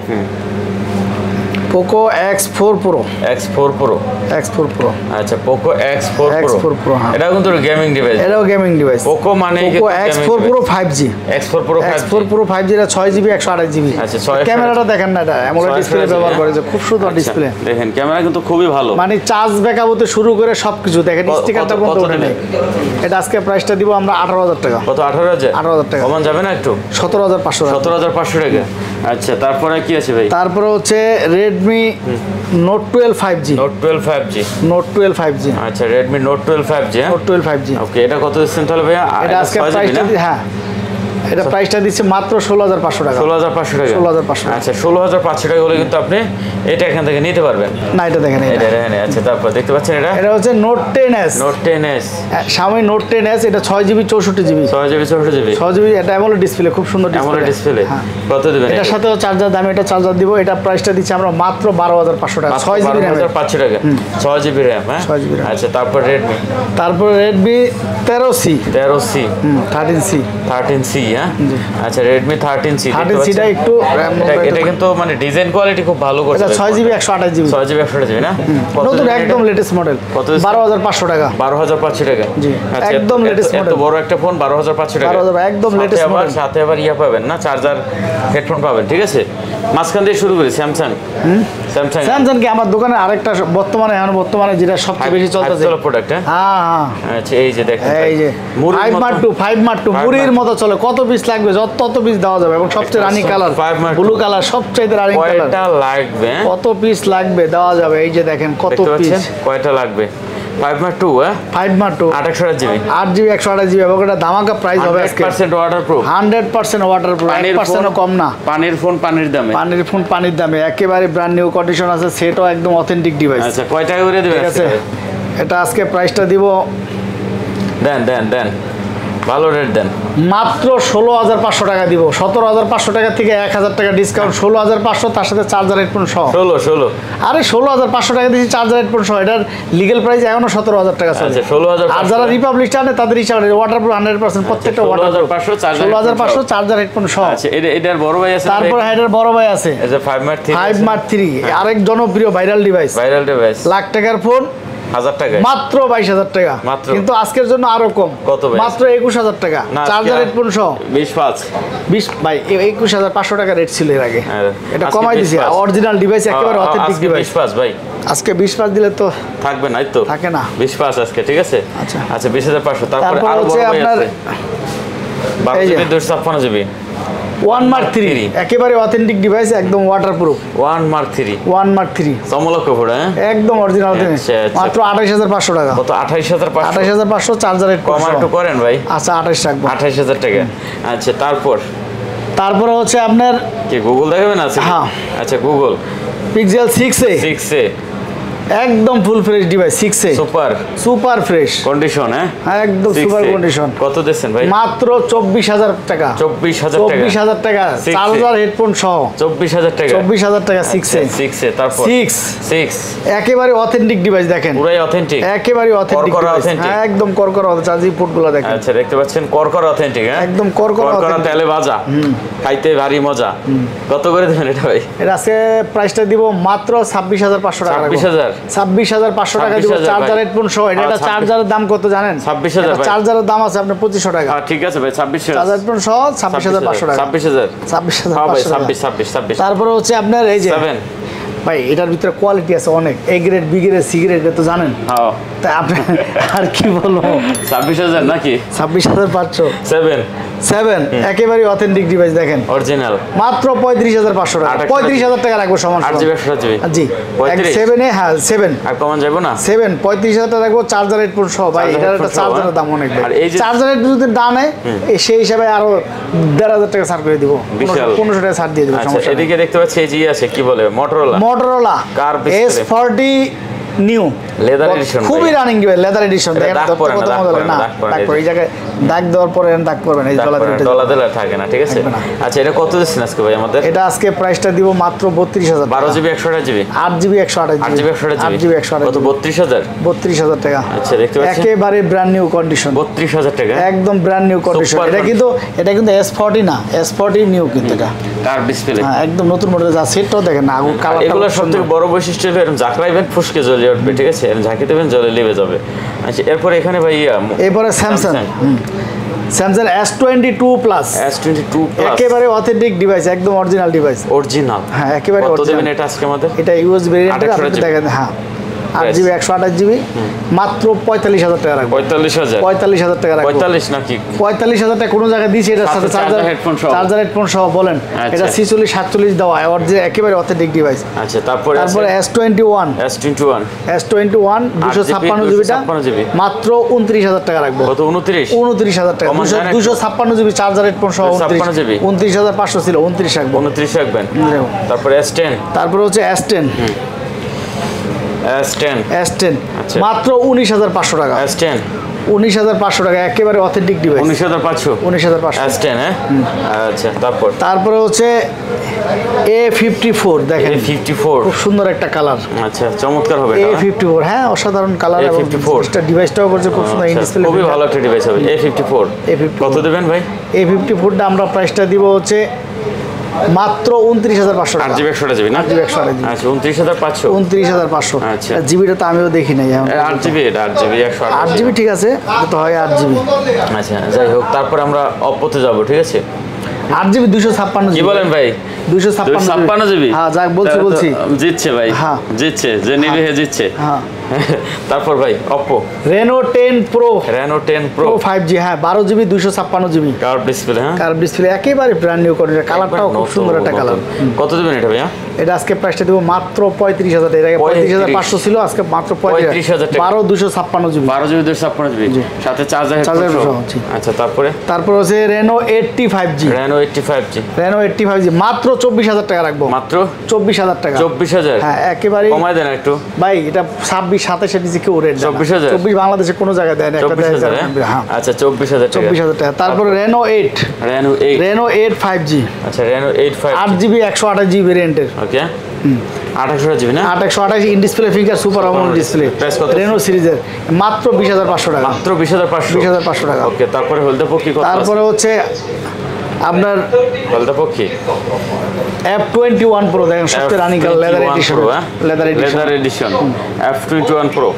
Poco X4 Pro, X4 Pro, X4 Pro, আচ্ছা Poco X4 Pro, X4 Pro, হ্যাঁ। এটা কিন্তু গেমিং ডিভাইস, এটাও গেমিং ডিভাইস। পোকো মানে Poco X4 Pro 5G, X4 Pro 5G, X4 Pro 5G, এটা 6GB 128GB। আচ্ছা 6 ক্যামেরাটা দেখেন না, এটা অ্যামোলেড ডিসপ্লে 628 ব্যবহার করে, যে খুব সুন্দর আচ্ছা, ডিসপ্লে। দেখেন ক্যামেরা কিন্তু খুবই ভালো। মানে চার্জ ব্যাকআপ হতে শুরু করে সবকিছু দেখেন, স্টিকারটা বন্ধ করে নেই। এটা আজকে প্রাইসটা দিব আমরা 18,000 টাকা। কত? 18,000, 18,000 টাকা। কমান যাবে না একটু? 17,500 টাকা। 17,500 টাকা, আচ্ছা তারপরে কি আছে ভাই? তারপরে হচ্ছে Redmi note 12 5G, note 12 5G, note 12 5G, আচ্ছা রেডমি নোট 12 5G, হ্যাঁ নোট 12 5G। ওকে এটা কত দিচ্ছেন তাহলে ভাইয়া? এটা আজকে 6GB প্রাইসটা না? হ্যাঁ এটা প্রাইসটা দিচ্ছে মাত্র 16,500 টাকা। 16,500 টাকা, 16,500 টাকা। আচ্ছা 16,500 টাকা হলে কিন্তু আপনি এটা এখান থেকে নিতে পারবেন। না এটা দেখেন, এটা দেখেন, আচ্ছা তারপর দেখতে পাচ্ছেন এটা এটা হচ্ছে note 10s, note 10s, Xiaomi note 10s। এটা 6GB 64GB, 6GB 64GB, 6GB। এটা অ্যামোলেড ডিসপ্লে, খুব সুন্দর এমন ডিসপ্লে। ডিসপ্লে হ্যাঁ। কত দিবেন? এটার সাথেও চার্জার দামে এটা চার্জার দিব। এটা প্রাইসটা দিচ্ছি আমরা মাত্র 12,500 টাকা, 6GB RAM। 12,500 টাকা, 6GB RAM, হ্যাঁ 6GB RAM। আচ্ছা তারপর রেডমি তারপর Redmi 13C, 13C, 13C, 13C, হ্যাঁ আচ্ছা রেডমি 13C, 13Cটা একটু এটা কিন্তু মানে ডিজাইন কোয়ালিটি খুব ভালো করছে। এটা 6GB 128GB, 6GB 128GB না? কত নতুন দিবেন একদম এটা? লেটেস্ট মডেল, কত? 12,500 টাকা। 12,500 টাকা, জি, আচ্ছা, একদম latest এত model। বড় একটা ফোন 12,500 টাকা, 12,000 একদম সাথে latest আবার- model। সাথে আবার ইয়া পাবেন না, চার্জার হেডফোন পাবেন, ঠিক আছে। মাঝখান দিয়ে শুরু করি স্যামসাং, স্যামসাং স্যামসাং কি আমার দোকানে আরেকটা বর্তমানে যেটা সবচেয়ে বেশি চলতেছে। প্রোডাক্ট, হ্যাঁ হ্যাঁ হ্যাঁ, আচ্ছা এই যে দেখেন এই যে মুড়ির 5 মার্ক মতো- 2, 5 মার্ক 2 মুড়ির মতো চলে। কত পিস লাগবে? তত পিস দেওয়া যাবে, এবং সবচেয়ে রানি কালার 5 Mark ব্লু 2। কালার, সবচেয়ে রানি কালার। কয়টা লাগবে, হ্যাঁ? কত পিস লাগবে দেওয়া যাবে, এই যে দেখেন কত দেখতে পিস। পাচ্ছেন কয়টা লাগবে? 5 Mark 2, হ্যাঁ 5 মার্ক 2 28GB, 8GB 128GB, এবং এটা ধামাকা প্রাইস হবে আজকে 100% ওয়াটারপ্রুফ, 100% ওয়াটারপ্রুফ, 1%ও কম না। পানির ফোন পানির দামে। পানির ফোন পানির দামে, একেবারে ব্র্যান্ড নিউ কন্ডিশন আছে, সেটও একদম অথেন্টিক ডিভাইস। আচ্ছা কয় টাকা করে দেবেন ঠিক আছে, আজকে? এটা আজকে প্রাইসটা দিব দেন দেন দেন, ভালো রেট দেন। মাত্র 16,500 টাকা দিব। 17,500 টাকা থেকে 1,000 টাকা ডিসকাউন্ট, 16,500, তার সাথে চার্জার হেডফোন সহ। 16 আরে 16,500 টাকা দিয়েছি চার্জার হেডফোন সহ। এটার লিগেল প্রাইস এখনো 17,000 টাকা চলে। আচ্ছা 16,500, আর যারা রিপাবলিক টানে তাদের হিসাবে ওয়াটারপ্রুফ 100%, প্রত্যেকটা ওয়াটারপ্রুফ। 16,500 চার্জার হেডফোন সহ। আচ্ছা এটার বড় ভাই আছে, তারপর হেডের বড় ভাই আছে এই যে 5 Mark 3, 5 মার্ক 3, আরেক জনপ্রিয় viral device, viral device, lakh টাকার ফোন 1000 টাকা, মাত্র 22,000 টাকা। মাত্র। কিন্তু আজকের জন্য আরো কম, কত ভাই? মাত্র 21,000 টাকা, না, চার্জার আজকে হেডফোন সহ। 20 20 ভাই 21,500 টাকা রেট ছিল এর আগে, হ্যাঁ, এটা আজকে কমাই দিছি। 20 অরিজিনাল ডিভাইস, একেবারে অথেন্টিক ডিভাইস। 20 ভাই আজকে 20 দিলে তো থাকবে না, এই তো থাকে না। 20 আজকে, ঠিক আছে। আচ্ছা। আচ্ছা 20,500, তারপরে তারপর আরো হচ্ছে বড় ভাই আপনার আছে 12 জিবি 256 জিবি ওয়ান মার্ক 3 একেবারে অথেন্টিক ডিভাইস, একদম ওয়াটারপ্রুফ। 1 মার্ক 3 1 মার্ক 3 চমলক পড়ে, হ্যাঁ একদম অরিজিনাল ডিভাইস, আচ্ছা, আচ্ছা। মাত্র 28500 টাকা। কত? 28500 28500 চার্জার রেট কম একটু করেন ভাই। আচ্ছা 28 রাখবো। 28000 টাকা। আচ্ছা তারপরে হচ্ছে আপনার কি গুগল দেখাবেন? আছে হ্যাঁ। আচ্ছা গুগল পিক্সেল 6a 6a একদম full fresh device, 6a super fresh condition, হ্যাঁ একদম সুপার কন্ডিশন। কত দিচ্ছেন ভাই? মাত্র 24000 টাকা। 24000 টাকা চার্জার হেডফোন সহ 24000 টাকা। 24000 টাকা 6a। তারপর 6 একেবারে অথেন্টিক ডিভাইস, দেখেন পুরাই অথেন্টিক, একেবারে অথেন্টিক করকরা ডিভাইস, authentic। হ্যাঁ একদম করকরা চার্জিং পোর্টগুলো দেখেন। আচ্ছা দেখতে পাচ্ছেন করকরা অথেন্টিক, হ্যাঁ একদম করকরা authentic। তেলে ভাজা, খাইতে ভারী মজা। কত করে দেবেন এটা ভাই? এটা আজকে প্রাইসটা দিব মাত্র 26500 টাকা। 26500 টাকা দিব 26,000 চার্জার হেডফোন সহ। এটা চার্জারের দাম কত জানেন? 26,000 ভাই। চার্জারের দাম আছে আপনার 2500 টাকা। ঠিক আছে ভাই, 26000 চার্জার হেডফোন সহ 26500 টাকা। 26000 হ্যাঁ ভাই, 26500 26। তারপরে হচ্ছে আপনার এই যে 7 ভাই, এটার ভিতরে কোয়ালিটি আছে অনেক, A grade B grade C grade, এটা তো জানেন। হ্যাঁ তাই আপনি আর কি বলবো, 26000 নাকি? 26500 7 একেবারে অথেন্টিক ডিভাইস, দেখেন অরিজিনাল মাত্র 35500 টাকা। 35000 টাকা রাখবো সমান 8 জিবি 128 জিবি। জি 7 হ্যাঁ 7 আর কমান যাবো না? 35000 টাকা রাখবো চার্জার হেডফোন সহ। ভাই চার্জার এটার হেডফোন একটা সহ, চার্জারের দাম অনেক, আর এই যে চার্জার হেডফোন যদি দাম নেয় সেই হিসাবে আরো 1500 টাকা ছাড় করে দিব, বিশাল। 1500 টাকা ছাড় দিয়ে দিব। আচ্ছা এদিকে দেখতে পাচ্ছি এই যে আছে কি বলে মোটরোলা কার display S40 new leather edition, খুবই রানিং ডিভাইস, লেদার এডিশন। দেখেন দাগ কত পড়ে না, কত দাগ মডেল পড়ে না, না, দাগ পড়ে না, দাগ পড়ে, এই জায়গায় দাগ দেওয়ার পরে দাগ পড়বে না, এই ডলা দিলে থাকে না, ঠিক আছে। আচ্ছা এটা কত দিচ্ছেন আজকে ভাই আমাদের? এটা আজকে প্রাইসটা দিব মাত্র 32000 টাকা। 12 GB 128 GB 8 GB 128 8 GB 128 GB 128 কত? 32000 32000 টাকা। আচ্ছা দেখতে পাচ্ছেন একেবারে ব্র্যান্ড নিউ কন্ডিশন, 32000 টাকা একদম ব্র্যান্ড নিউ কন্ডিশন। Super এটা কিন্তু S40 না, S40 নিউ কিন্তু এটা। কার ডিসপ্লে, হ্যাঁ একদম নতুন মডেল, যা সেটটাও দেখেন না, আগুন কালার। এগুলো সবথেকে বড় বৈশিষ্ট্য হলো এরকম ঝাঁকড়াইবেন ফুসকে জ্বলে উঠবে, ঠিক আছে, এরকম ঝাঁকি দেবেন জ্বলে লিভে যাবে। আচ্ছা এরপরে এখানে ভাই এরপরে Samsung S22 plus S22 plus একেবারে অথেন্টিক ডিভাইস, একদম অরিজিনাল ডিভাইস। অরিজিনাল, হ্যাঁ একেবারে কত অরিজিনাল। দেবেন এটা আজকে আমাদের? এটা ইউএস ভেরিয়েন্টের, 8 আপনি GB দেখেন। হ্যাঁ 8 জিবি 128 জিবি মাত্র 45000 টাকা রাখবো। 45000 45000 টাকা রাখবো। 45 নাকি? 45000 টাকা কোনো জায়গায় দিয়েছি এটার সাথে চার্জার হেডফোন সহ বলেন। আচ্ছা। এটা 46 47 দেওয়া আর যে একেবারে অথেন্টিক ডিভাইস। আচ্ছা তারপরে S21 256 জিবিটা মাত্র 29000 টাকা রাখবো। কত? 29000 টাকা। 256 জিবি চার্জার হেডফোন সহ 29500 ছিল, 29 রাখবো। 29 রাখবেন। তারপরে S10, তারপরে হচ্ছে S10 আচ্ছা মাত্র 19500 টাকা। S10 19500 টাকা একেবারে অথেন্টিক ডিভাইস। 19500 19500 S10, হ্যাঁ আচ্ছা তারপরে হচ্ছে A54 দেখেন, A54 খুব সুন্দর একটা কালার। আচ্ছা চমৎকার হবে এটা। A54 হ্যাঁ অসাধারণ কালার, এবং A54 এটা ডিভাইসটাও করছে খুব সুন্দর, ইন ডিসপ্লে খুবই ভালো একটা ডিভাইস হবে A54। কত দেবেন ভাই? A54টা আমরা প্রাইসটা দিব হচ্ছে মাত্র 29500 টাকা। 8 জিবি 128 জিবি না? 8 জিবি 128 জিবি। আচ্ছা 29500। 29500 আচ্ছা। জিবিটা তো আমিও দেখি নাই এখন। 8 জিবি, এটা 8 জিবি 128 8 জিবি ঠিক আছে, তো হয় 8 জিবি। আচ্ছা যাই হোক, তারপর আমরা অপ্পোতে যাব, ঠিক আছে। 8 জিবি 256 কি জিবি। বলেন ভাই? 256 জিবি। হ্যাঁ যাক বলছি জিতছে ভাই, হ্যাঁ জিতছে, যে নিবে হে জিতছে। হ্যাঁ তারপর ভাই Oppo Reno 10 Pro 10 Pro 5G, হ্যাঁ 12 জিবি 256 জিবি কার্ভ ডিসপ্লে, হ্যাঁ কার্ভ ডিসপ্লে, একেবারে ব্র্যান্ড নিউ কন্ডিশন, কালারটাও খুব সুন্দর একটা কালার। কত দেবেন এটা ভাইয়া? এটা আজকে প্রাইসটা দেবো মাত্র 35000 টাকা। এর আগে 35500 ছিল, আজকে মাত্র 35000 টাকা। 12 256 জিবি, 12 জিবি 256 জিবি সাথে চার্জার সহ, জি। আচ্ছা তারপর হচ্ছে Reno 85G Reno 85G Reno 85G মাত্র 24000 টাকা রাখবো। মাত্র 24000 টাকা। 24000 হ্যাঁ একেবারে কমায় দেন একটু ভাই, এটা 26 27 এর নিচে কেউ রেট 24000 24 বাংলাদেশে কোনো জায়গায় দেয় না, একটা দেয়। 24000, হ্যাঁ আচ্ছা 24000 টাকা। 24000 টাকা। তারপর Reno 8 Reno 8 5G আচ্ছা Reno 8 8 জিবি 128 জিবি ভেরিয়েন্টের। ওকে 28 জিবি না? 128 in display finger super AMOLED display price কত? Reno সিরিজের মাত্র 20500 টাকা। মাত্র 20500 20500 টাকা। ওকে তারপরে হলদে পক্ষী কত? তারপরে হচ্ছে আপনার হলদে পক্ষী F21 Pro দেখেন, সবচেয়ে running colour, leather addition, leather addition F21 Pro।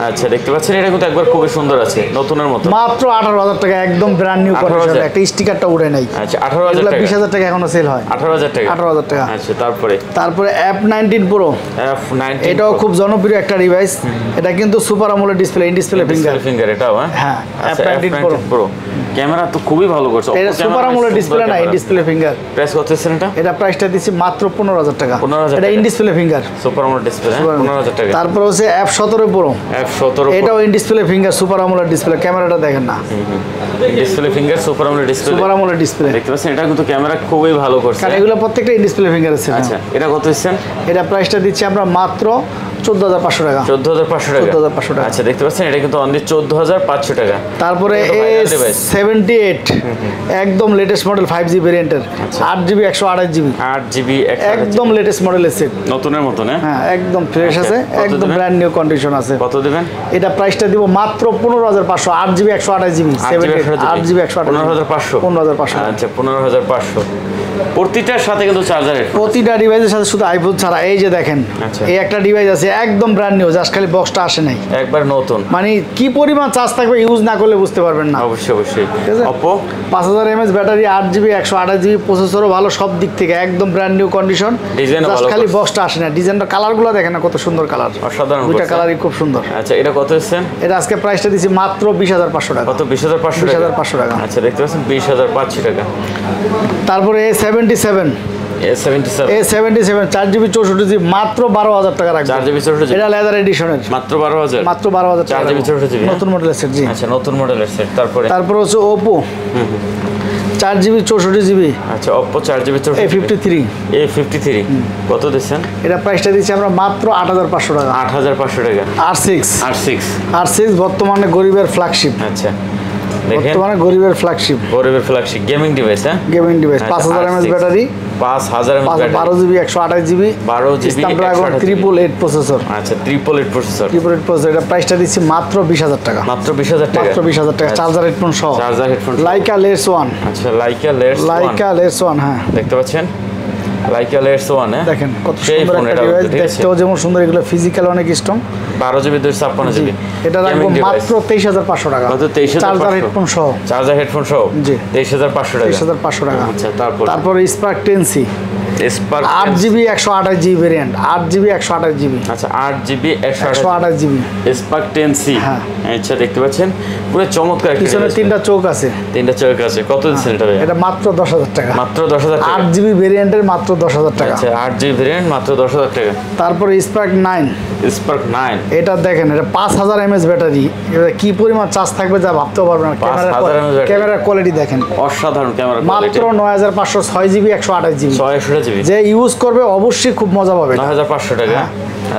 আচ্ছা দেখতে পাচ্ছেন এটা কিন্তু একবার খুবই সুন্দর আছে, নতুনের মতো। মাত্র 18000 টাকা, একদম ব্র্যান্ড নিউ কন্ডিশন, একটা স্টিকারটা উড়ে নাই। আচ্ছা 18000 টাকা। 20000 টাকা এখনো সেল হয়। 18000 টাকা। 18000 টাকা। আচ্ছা তারপরে F19 Pro F19 এটাও খুব জনপ্রিয় একটা ডিভাইস। এটা কিন্তু super AMOLED display, in display finger এটাও, হ্যাঁ আচ্ছা F19 F19 Pro ক্যামেরা তো খুবই ভালো করছে। এটা সুপার আমোলেড ডিসপ্লে না, ইন ডিসপ্লে ফিঙ্গার। প্রাইস কত দিচ্ছেন এটা? এটা প্রাইসটা দিচ্ছি মাত্র 15,000 টাকা। 15,000 এটা in display finger, super AMOLED display 15,000 টাকা। তারপর হচ্ছে F17 Pro, F17 এটাও in display finger, super AMOLED display. ক্যামেরাটা দেখেন না, display finger, super AMOLED display, super AMOLED display. দেখতে পাচ্ছেন এটা কিন্তু ক্যামেরা খুবই ভালো করছে, কারণ এগুলো প্রত্যেকটা ইন ডিসপ্লে ফিঙ্গার আছে। আচ্ছা এটা কত দিচ্ছেন? এটা প্রাইসটা দিচ্ছি আমরা মাত্র 14,500 টাকা। 14,500 টাকা। 14,500 টাকা। আচ্ছা দেখতে পাচ্ছেন এটা কিন্তু অনলি 14,500 টাকা। তারপরে A78 একদম লেটেস্ট মডেল 5G ভেরিয়েন্টের, 8GB 128GB, 8GB একদম লেটেস্ট মডেলের সেট। নতুনের মতো না? হ্যাঁ একদম ফ্রেশ আচ্ছা, আছে, কত একদম দিবেন? ব্র্যান্ড নিউ কন্ডিশন আছে। কত দিবেন? এটা প্রাইসটা দিব মাত্র 15,500, 8GB 128GB, 8GB 128GB, 15,500। আচ্ছা 15,500। প্রতিটার সাথে কিন্তু চার্জার হেডফোন, প্রতিটা ডিভাইসের সাথে, শুধু আইফোন ছাড়া। এই যে দেখেন, আচ্ছা। এই একটা ডিভাইস আছে একদম ব্র্যান্ড নিউ, জাস্ট খালি বক্সটা আসে নাই। একবার নতুন, মানে কি পরিমাণ চার্জ থাকবে ইউজ না করলে বুঝতে পারবেন না। অবশ্যই অবশ্যই। ঠিক আছে? Oppo 5000 mAh battery, 8GB 128GB, প্রসেসরও ভালো, সব দিক থেকে একদম ব্র্যান্ড নিউ কন্ডিশন। ডিজাইনও জাস্ট ভালো খালি করছে। বক্সটা আসে না। ডিজাইনটা, কালারগুলো দেখেন না কত সুন্দর কালার, অসাধারণ দুইটা করছে। কালারই খুব সুন্দর। আচ্ছা এটা কত দিচ্ছেন? এটা আজকে প্রাইসটা দিচ্ছি মাত্র 20,500 টাকা। কত? 20,500 টাকা। 20,500 টাকা। আচ্ছা দেখতে পাচ্ছেন 20,500 টাকা। তারপরে A77 A77 4GB 64GB মাত্র 12,000 টাকা রাখবে। 4GB 64GB এটা লেদার এডিশনের, মাত্র 12,000। মাত্র 12,000 টাকা 4GB 64GB নতুন মডেলের সেট। জি। আচ্ছা নতুন মডেলের সেট। তারপর হচ্ছে Oppo 4GB 64GB, আচ্ছা Oppo 4GB 64GB A53 A53 কত দিচ্ছেন? এটা প্রাইসটা দিচ্ছি আমরা মাত্র 8,500 টাকা। 8,500 টাকা। R6 R6 বর্তমানে গরিবের ফ্ল্যাগশিপ, আচ্ছা দেখেন বর্তমানে গরিবের ফ্ল্যাগশিপ গরিবের ফ্ল্যাগশিপ গেমিং ডিভাইস। হ্যাঁ গেমিং ডিভাইস, আচ্ছা, 5000 mAh R6 battery, 5000 mAh battery, 12GB 128GB, 12GB Snapdragon 888 processor, আচ্ছা 888 প্রসেসর। 888 প্রসেসর। এটা প্রাইসটা দিচ্ছি মাত্র 20,000 টাকা। মাত্র 20,000 টাকা। মাত্র 20,000 টাকা, চার্জার হেডফোন সহ। চার্জার হেডফোন লাইকা লেস 1, আচ্ছা লাইকা লেস 1 হ্যাঁ দেখতে পাচ্ছেন, লাইকা লেস 1 হ্যাঁ দেখেন কত সেই সুন্দর ফোন একটা এটা, ডিভাইস, ঠিক আছে? দেখতেও যেমন সুন্দর, এগুলো ফিজিক্যাল অনেক স্ট্রং। 12GB 256GB এটা রাখবো মাত্র 23,500 টাকা। কত? 23,500 চার্জার হেডফোন সহ, চার্জার হেডফোন সহ জি। 23,500 টাকা। 23,500 টাকা। আচ্ছা তারপরে spark 10C spark 8GB 128GB variant, 8GB 128GB, আচ্ছা 8GB 128GB। স্পার্ক 10C হ্যাঁ। আচ্ছা দেখতে পাচ্ছেন পুরো চমৎকার একটা পিছনে device। তিনটা চোখ আছে। তিনটা চোখ আছে। কত দিচ্ছেন এটা ভাই? এটা মাত্র 10,000 টাকা। মাত্র 10,000 টাকা। 8GB ভেরিয়েন্টের মাত্র 10,000 টাকা। আচ্ছা 8GB ভেরিয়েন্ট মাত্র 10,000 টাকা। তারপরে স্পার্ক 9, স্পার্ক 9 এটা দেখেন, এটা 5000 mAh ব্যাটারি, এটা কি পরিমাণ চার্জ থাকবে যা ভাবতেও পারবেন না। 5000 mAh ব্যাটারি। ক্যামেরার কোয়ালিটি দেখেন, অসাধারণ ক্যামেরা কোয়ালিটি। মাত্র 9,500, 6GB 128GB। 6GB যে ইউজ করবে অবশ্যই খুব মজা পাবে। 9,500 টাকা।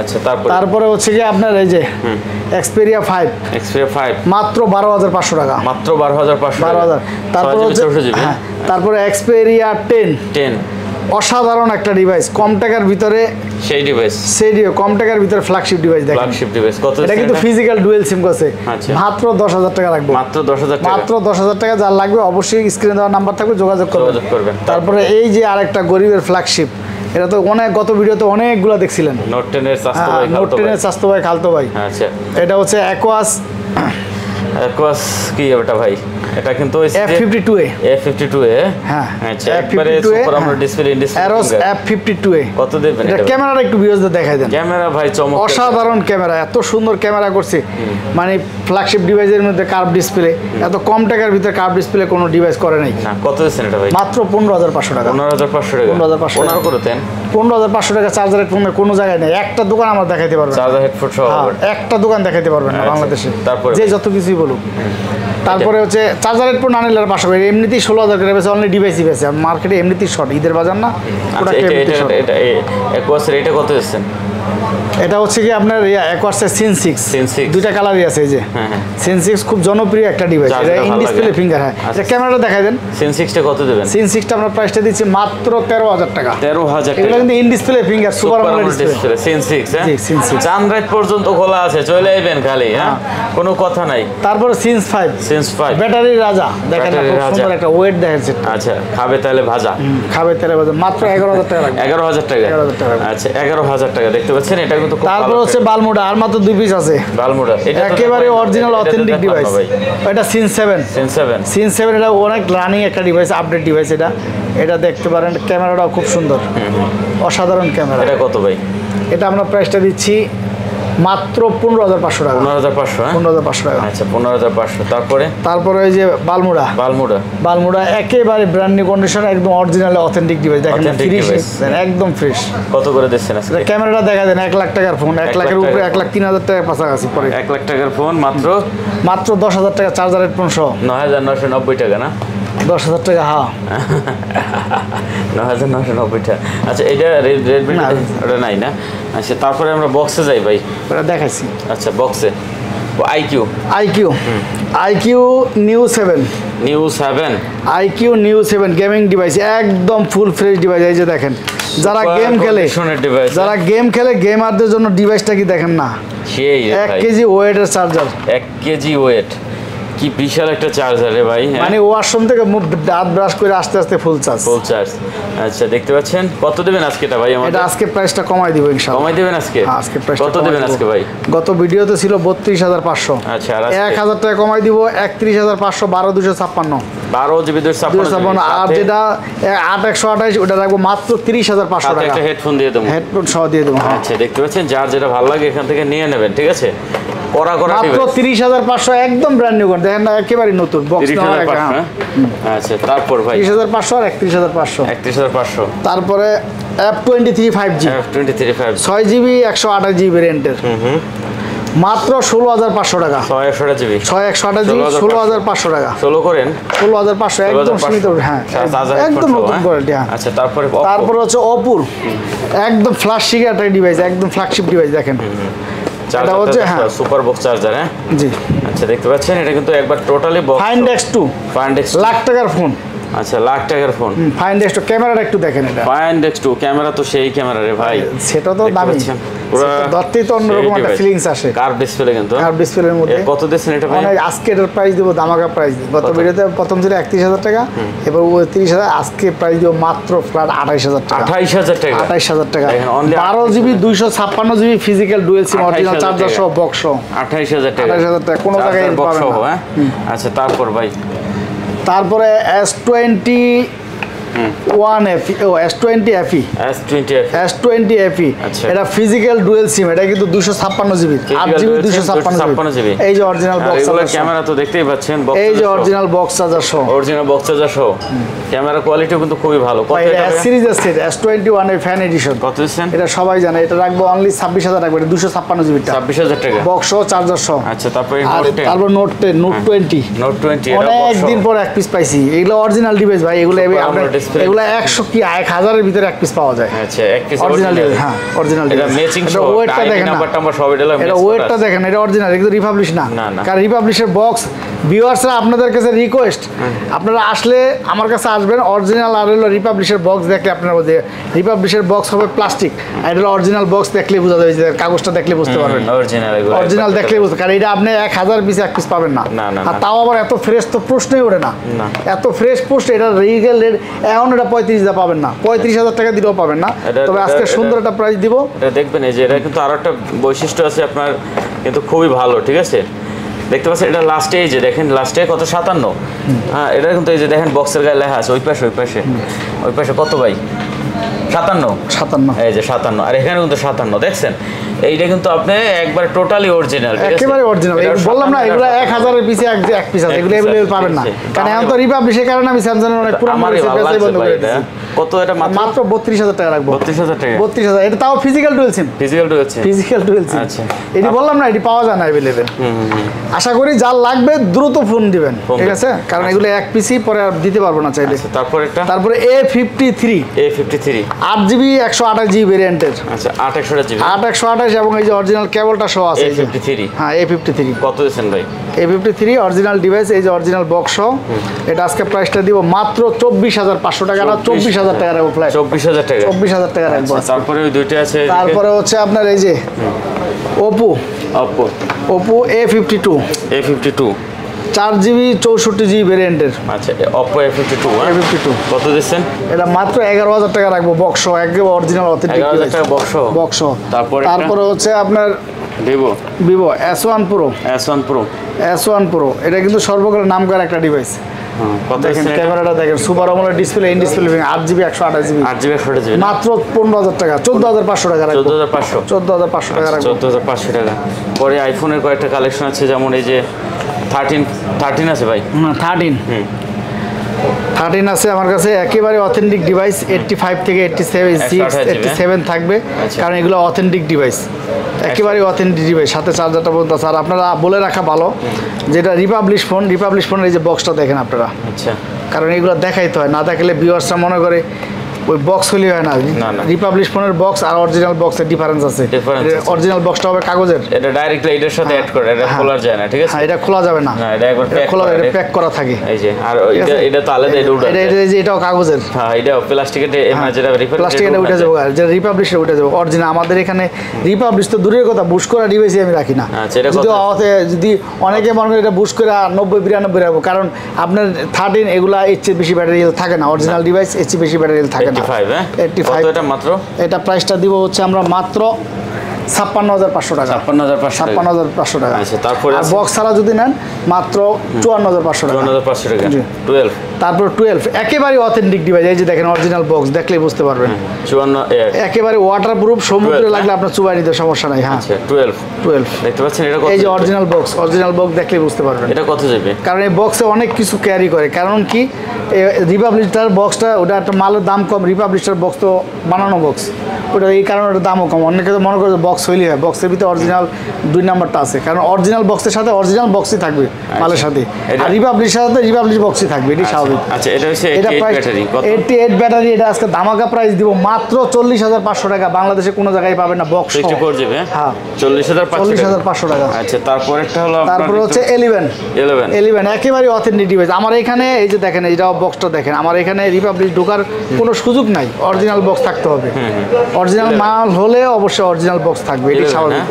আচ্ছা তারপরে হচ্ছে কি আপনার এই যে Xperia 5 Xperia 5 মাত্র 12,500 টাকা। মাত্র 12,500 টাকা। 12,000। তারপরে হচ্ছে তারপরে Xperia 10 অসাধারণ একটা ডিভাইস, কম টাকার ভিতরে সেই ডিভাইস, কম টাকার ভিতরে ফ্ল্যাগশিপ ডিভাইস দেখেন। ফ্ল্যাগশিপ ডিভাইস কত? এটা কিন্তু ফিজিক্যাল ডুয়েল সিম আছে। আচ্ছা। মাত্র 10,000 টাকা রাখবো। মাত্র 10,000 টাকা। মাত্র 10,000 টাকা, যার লাগবে অবশ্যই স্ক্রিনে দেওয়া নাম্বার থাকবে, যোগাযোগ করবেন। তারপরে এই যে আরেকটা গরিবের ফ্ল্যাগশিপ, এটা তো অনেক, গত ভিডিওতে অনেকগুলো দেখছিলেন। নোট 10 এর স্বাস্থ্য ভাই, নোট 10 এর স্বাস্থ্য ভাই, খালতো ভাই। আচ্ছা এটা হচ্ছে অ্যাকোয়াস কি ওটা ভাই? এটা কিন্তু F52A F52A হ্যাঁ আচ্ছা একবারে super AMOLED display Aros F52A। কত দেবেন এটা? ক্যামেরাটা একটু ভিউয়ারদের দেখাই দেন। ক্যামেরা ভাই চমৎকার, অসাধারণ ক্যামেরা, এত সুন্দর ক্যামেরা করছে। মানে ফ্ল্যাগশিপ ডিভাইসের মধ্যে কার্ভ ডিসপ্লে, এত কম টাকার ভিতরে কার্ভ ডিসপ্লে কোনো ডিভাইস করে নাই। না কত দিচ্ছেন এটা ভাই? মাত্র 15,500 টাকা। 15,500 টাকা। 15,500 15 করে দেন। 15,500 টাকা চার্জার হেডফোনের কোনো জায়গায় নেই, একটা দোকান আমরা দেখাইতে পারবো না। চার্জার হেডফোন সহ একটা দোকান দেখাইতে পারবেন না আচ্ছা, বাংলাদেশে, তারপরে? যে যত কিছুই বলুক। তারপরে হচ্ছে চার্জার হেডফোন না নিলে 500 টাকা, এমনিতেই 16,000 টাকা বেশি, অনলি ডিভাইসই বেশি। মার্কেটে এমনিতেই শর্ট, ঈদের বাজার না, ওটা এমনিতেই short। এটা অ্যাকোয়াসের এটা কত দিচ্ছেন? এটা হচ্ছে কি আপনার অ্যাকোয়াসের সিন 6, Sin 6 দুইটা কালারই আছে। এই যে সিন 6 খুব জনপ্রিয় একটা ডিভাইস, এটা ইন ডিসপ্লে ফিঙ্গার। হ্যাঁ এটা ক্যামেরাটা দেখাই দেন। সিন 6টা কত দেবেন? সিন 6টা আমরা প্রাইসটা দিচ্ছি মাত্র 13,000 টাকা। 13,000 এগুলো টাকা। কিন্তু in display finger, super AMOLED display. সিন 6 হ্যাঁ জি, Sin 6। চাঁদ রাত পর্যন্ত খোলা আছে, চলে আইবেন খালি, হ্যাঁ কোনো কথা নাই। তারপরে সিন্স 5 ব্যাটারি রাজা, দেখেন না, খুব সুন্দর একটা ওয়েট দেখেন সেটা। আচ্ছা খাবে তাহলে ভাজা, খাবে তেলে ভাজা, মাত্র 11,000 টাকা লাগবে। 11,000 টাকা। 11,000 টাকা। আচ্ছা 11,000 টাকা দেখতে পাচ্ছেন, এটা কিন্তু খুব তারপর ভালো হচ্ছে বালমুডা, আর মাত্র 2 পিস আছে। বালমুডা, এটা তো একেবারে দেখাই না, অরিজিনাল এটা তো অথেন্টিক দেখান না ডিভাইস। ভাই। এটা সিন 7 সিন 7 এটা অনেক রানিং একটা ডিভাইস, আপডেট ডিভাইস। এটা দেখতে পারেন, ক্যামেরাটাও খুব সুন্দর, অসাধারণ ক্যামেরা। এটা কত ভাই? এটা আমরা প্রাইসটা দিচ্ছি মাত্র 15,500 টাকা। 15,500, হ্যাঁ 15,500 টাকা। আচ্ছা 15,500। তারপরে ওই যে বালমুড়া বালমুড়া একেবারে ব্র্যান্ড নিউ কন্ডিশন, একদম অরিজিনাল অথেন্টিক ডিভাইস দেখেন, Authentic ফ্রেশ device। একদম ফ্রেশ। কত করে দিচ্ছেন আজকে? ক্যামেরাটা দেখা দেন 1 লাখ টাকার ফোন, 1 লাখের উপরে, 1,03,000 টাকার কাছাকাছি পড়ে। 1 লাখ টাকার ফোন মাত্র 10,000 টাকা চার্জার হেডফোন সহ। 9,990 টাকা না? 10,000 টাকা, হ্যাঁ 9,990 টাকা। আচ্ছা এটা রেডমি ওটা নাই না? আচ্ছা তারপরে আমরা বক্সে যাই ভাই, ওটা দেখাইছি। আচ্ছা বক্সে iQOO new 7 new 7 gaming device, একদম ফুল ফ্রেশ ডিভাইস। এই যে দেখেন, যারা গেম খেলে, গেমারদের জন্য ডিভাইসটা কি দেখেন না, সেই 1 কেজি ওয়েটের চার্জার। 1 কেজি ওয়েট, কি বিশাল একটা চার্জার রে ভাই। মানে ওয়াশরুম থেকে মুখ দাঁত ব্রাশ করে আস্তে আস্তে ফুল চার্জ। আচ্ছা দেখতে পাচ্ছেন, কত দেবেন আজকে এটা ভাই? এটা আজকে প্রাইসটা কমাই দিব ইনশাআল্লাহ। কমাই দেবেন আজকে? হ্যাঁ আজকে প্রাইসটা কত দেবেন আজকে ভাই? গত ভিডিওতে ছিল 32,500। আচ্ছা আর 1,000 টাকা কমাই দিব, 31,500, 12,256। 12 জিবি 256। আর যেটা 8,128 ওটা রাখবো মাত্র 30,500 টাকা। একটা হেডফোন দিয়ে দেবো, হেডফোন সহ দিয়ে দেবো। আচ্ছা দেখতে পাচ্ছেন, যার যেটা ভালো লাগে এখান থেকে নিয়ে নেবেন, ঠিক আছে? মাত্র 30,500, একদম ব্র্যান্ড নিউ দেখেন না, একেবারে নতুন বক্স। 30,500। আচ্ছা তারপর ভাই 30,500 আর 31,500। 31,500। তারপরে F23 5G, 6 জিবি 128 জিবি ভেরিয়েন্টের, মাত্র 16,500 টাকা। 628 জিবি 16,500 টাকা। 16 করেন, 16,500 একদম সীমিত। হ্যাঁ একদম নতুন কোয়ালিটি। হ্যাঁ আচ্ছা তারপরে হচ্ছে অপুর একদম ফ্ল্যাগশিপ একটা ডিভাইস, একদম ফ্ল্যাগশিপ ডিভাইস দেখেন। এটা হচ্ছে হ্যাঁ সুপার বক্স চার্জার। হ্যাঁ জি। আচ্ছা দেখতে পাচ্ছেন, এটা কিন্তু একবার টোটালি বক্স। ফাইন্ডেক্স 2 লাখ টাকার ফোন। আচ্ছা লাখ টাকার ফোন। ফাইন্ডেক্স 2 ক্যামেরাটা একটু দেখেন, এটা ফাইন্ডেক্স 2 ক্যামেরা তো সেই ক্যামেরা রে ভাই, সেটা তো দামি, পুরো ধরতেই তো অন্যরকম একটা ফিলিংস আসে। কার্ভ ডিসপ্লে, কিন্তু কার্ভ ডিসপ্লের মধ্যে। কত দিচ্ছেন এটা ভাই? আজকে এটার প্রাইস দেবো ধামাকা প্রাইস। গত ভিডিওতে প্রথম ছিল 31,000 টাকা, এবার 30,000, আজকে প্রাইস দেবো মাত্র ফ্ল্যাট 28,000 টাকা। 28,000 টাকা। 28,000 টাকা। 12 জিবি 256 জিবি ফিজিক্যাল ডুয়েল সিম অরিজিনাল চার্জার সহ বক্স সহ 28,000 টাকা। 28,000 টাকা কোনো জায়গায় পাবেন না। হ্যাঁ আচ্ছা তারপর ভাই, তারপরে S21 FE, S20 FE, এটা ফিজিক্যাল ডুয়েল সিম, এটা কিন্তু 256 জিবি, 8 জিবি 256 জিবি। এই যে অরিজিনাল বক্স চার্জার, ক্যামেরা তো দেখতেই পাচ্ছেন, এই যে অরিজিনাল বক্স চার্জার সহ, ক্যামেরা কোয়ালিটিও কিন্তু খুবই ভালো। কত এটা S সিরিজের সেট, S21 এর ফ্যান এডিশন। কত দিচ্ছেন? এটা সবাই জানে, এটা রাখবো অনলি 26,000 টাকা, এটা 256 জিবি, 26,000 টাকা বক্স সহ চার্জার সহ। আচ্ছা তারপরে তারপর নোট 10, নোট 20, অনেক দিন পর এক পিস পাইছি। এগুলো অরিজিনাল ডিভাইস ভাই, এগুলো এগুলো 100 কি 1000-এর ভিতরে এক পিস পাওয়া যায়। আচ্ছা এক পিস অরিজিনাল, হ্যাঁ অরিজিনাল। এটা ম্যাচিং সহ, ওয়েটটা দেখেন, নাম্বার সব এটা ওয়েটটা দেখেন, এটা অরিজিনাল, কিন্তু রিপাবলিশ না। কারণ রিপাবলিশের বক্স, ভিউয়ার্সরা আপনাদের কাছে রিকোয়েস্ট, আপনারা আসলে আমার কাছে আসবেন, অরিজিনাল আর হলো রিপাবলিশের বক্স দেখলে আপনারা বুঝে, রিপাবলিশের বক্স হবে প্লাস্টিক, আর এটা অরিজিনাল বক্স দেখলে বোঝা যাবে, যে কাগজটা দেখলে বুঝতে পারবেন, অরিজিনাল দেখলে বুঝতে। কারণ এটা আপনি 1000 পিস এক পিস পাবেন না, আর তাও আবার এত ফ্রেশ তো প্রশ্নই ওঠে না, এত ফ্রেশ পোস্ট। এটা রিগেল রেট এখন এটা 35,000 পাবেন না, 35,000 টাকা দিলেও পাবেন না। তবে আজকে সুন্দর একটা প্রাইস দিব। এটা দেখবেন, এই যে এটা কিন্তু আরো একটা বৈশিষ্ট্য আছে আপনার, কিন্তু খুবই ভালো, ঠিক আছে? দেখতে পাচ্ছেন এটা লাস্টে, এই যে দেখেন লাস্টে কত 57। হ্যাঁ এটা কিন্তু এই যে দেখেন বক্সের গায়ে লেখা আছে, ওই পাশে কত ভাই? 57। এই যে 57, আর এখানে কিন্তু 57 দেখছেন। এইটা কিন্তু আপনি একবার টোটালি অরিজিনাল, একেবারে অরিজিনাল। বললাম না, এগুলো 1000-এর পিছে এক পিস আছে, এগুলো अवेलेबल পাবেন না। কারণ এখন তো রিপাবলিশের কারণে আমি স্যামসাং এর অনেক পুরনো বেচে বন্ধ করে দিয়েছি। কত এটা? মাত্র 32,000 টাকা রাখবো। 32,000 টাকা। 32,000, এটা তাও ফিজিক্যাল ডুয়েল সিম। আচ্ছা এটি বললাম না, এটি পাওয়া যায় না अवेलेबल। আশা করি যার লাগবে দ্রুত ফোন দিবেন, ঠিক আছে? কারণ এগুলো এক পিসই পরে আর দিতে পারবো না চাইলে। তারপরে A53, 8 জিবি 128 জিবি ভেরিয়েন্টের। আচ্ছা 8/128 8/128, এবং এই যে অরিজিনাল কেবলটা সহ আছে। A53, হ্যাঁ A53। কত দিয়েছেন ভাই? A53 অরিজিনাল ডিভাইস, এই যে অরিজিনাল বক্স সহ। এটা আজকে প্রাইসটা দিব মাত্র 24,500 টাকা, না 24,000 টাকা রাখবো ফ্ল্যাট। 24,000 টাকা। 24,000 টাকা রাখবো। তারপরে ওই দুইটা আছে। তারপরে হচ্ছে আপনার এই যে Oppo A52, 4 জিবি 64 জিবি ভেরিয়েন্টের। আচ্ছা Oppo A52 কত দিচ্ছেন? এটা মাত্র 11,000 টাকা রাখবো, বক্স সহ, একদম অরিজিনাল অথেন্টিক 11,000 টাকা বক্স সহ। তারপরে হচ্ছে আপনার Vivo S1 Pro, এটা কিন্তু সর্বকালের নামকরা একটা ডিভাইস। কত দেখেন আছে এটা? ক্যামেরাটা দেখেন, super AMOLED display, in display, 8GB 128GB, 8GB 128GB মাত্র 15,000 টাকা, 14,500 টাকা রাখবো। 14,500 14,500 টাকা রাখবো। 14,500 টাকা। পরে আইফোনের কয়েকটা কালেকশন আছে, যেমন এই যে 13 আছে ভাই। 13 আছে আমার কাছে, একেবারে অথেন্টিক ডিভাইস, 85 থেকে 87 থাকবে, কারণ এগুলো অথেন্টিক ডিভাইস, একেবারে অথেন্টিক ডিভাইস, সাথে চার্জারটা বলতে। আর আপনারা বলে রাখা ভালো, যেটা রিপাবলিশ ফোনের এই যে বক্সটা দেখেন আপনারা, আচ্ছা, কারণ এগুলো দেখাইতে হয়, না দেখালে ভিউয়ার্সরা মনে করে ওই বক্স হলেই হয় না। রিপাবলিশ ফোনের বক্স আর অরিজিনাল বক্সের ডিফারেন্স আছে। অরিজিনাল বক্সটা হবে কাগজের, এটা ডাইরেক্টলি এটার সাথে অ্যাড করে, এটা খোলা যায় না, ঠিক আছে? হ্যাঁ, এটা খোলা যাবে না, এটা একবার প্যাক করা থাকে। এই যে, আর এটা তো আলাদা, এটা উঠে এটাও কাগজের, হ্যাঁ, এটা প্লাস্টিকের, যেটা প্লাস্টিকের উঠে যাবে, যেটা রিপাবলিশের উঠে যাবে। অরিজিনাল আমাদের এখানে রিপাবলিশ তো দূরের কথা, বুশ করা ডিভাইসই আমি রাখি না। যদি অনেকে মনে করে এটা বুশ করে 90-92 রাখবো, কারণ আপনার 13 এগুলা এর চেয়ে বেশি ব্যাটারি থাকে না, অরিজিনাল ডিভাইস এর চেয়ে বেশি ব্যাটারি থাকে না। 85 এটা মাত্র, এটা প্রাইসটা দিব হচ্ছে আমরা মাত্র 56,500 টাকা। 56,500 টাকা। আচ্ছা, তারপরে আর বক্স ছাড়া যদি নেন মাত্র 54,500 টাকা। 54,500 টাকা। 12, তারপর 12 একেবারে অথেন্টিক ডিভাইস, এই যে দেখেন অরিজিনাল বক্স, দেখলেই বুঝতে পারবেন। 54 একেবারে ওয়াটারপ্রুফ, সমুদ্রে লাগলে আপনার চুবাই নিতে সমস্যা নাই। হ্যাঁ, 12 দেখতে পাচ্ছেন, এটা কত? এই যে অরিজিনাল বক্স দেখলেই বুঝতে পারবেন এটা কত যাবে? কারণ এই বক্সে অনেক কিছু ক্যারি করে, কারণ কি রিপাবলিশটার বক্সটা ওটা একটা মালের দাম কম, রিপাবলিশটার বক্স তো বানানো বক্স, ওটা এই কারণে ওটার দামও কম। অনেকে তো মনে করে বক্স হইলে হয়, বক্সের ভিতরে অরিজিনাল 2 নাম্বারটা আছে, কারণ অরিজিনাল বক্সের সাথে অরিজিনাল বক্সই থাকবে মালের সাথে, আর রিপাবলিশের সাথে রিপাবলিশ বক্সই থাকবে, এটি স্বাভাবিক। আচ্ছা, এটা হচ্ছে 88 ব্যাটারি, 88 ব্যাটারি। এটা আজকে ধামাকা প্রাইস দিব মাত্র 40,500 টাকা, বাংলাদেশে কোনো জায়গায় পাবেন না বক্স। 64 জিবি, হ্যাঁ, 40,500 টাকা। আচ্ছা, তারপরেরটা হলো তারপর হচ্ছে 11 একেবারে অথেন্টিক ডিভাইস। আমার এখানে এই যে দেখেন, এইটা বক্সটা দেখেন, আমার এখানে রিপাবলিশ ঢোকার কোনো সুযোগ নাই, অরিজিনাল বক্স থাকতে হবে। অরিজিনাল মাল হলে অবশ্যই অরিজিনাল বক্স থাকবে, এটি স্বাভাবিক।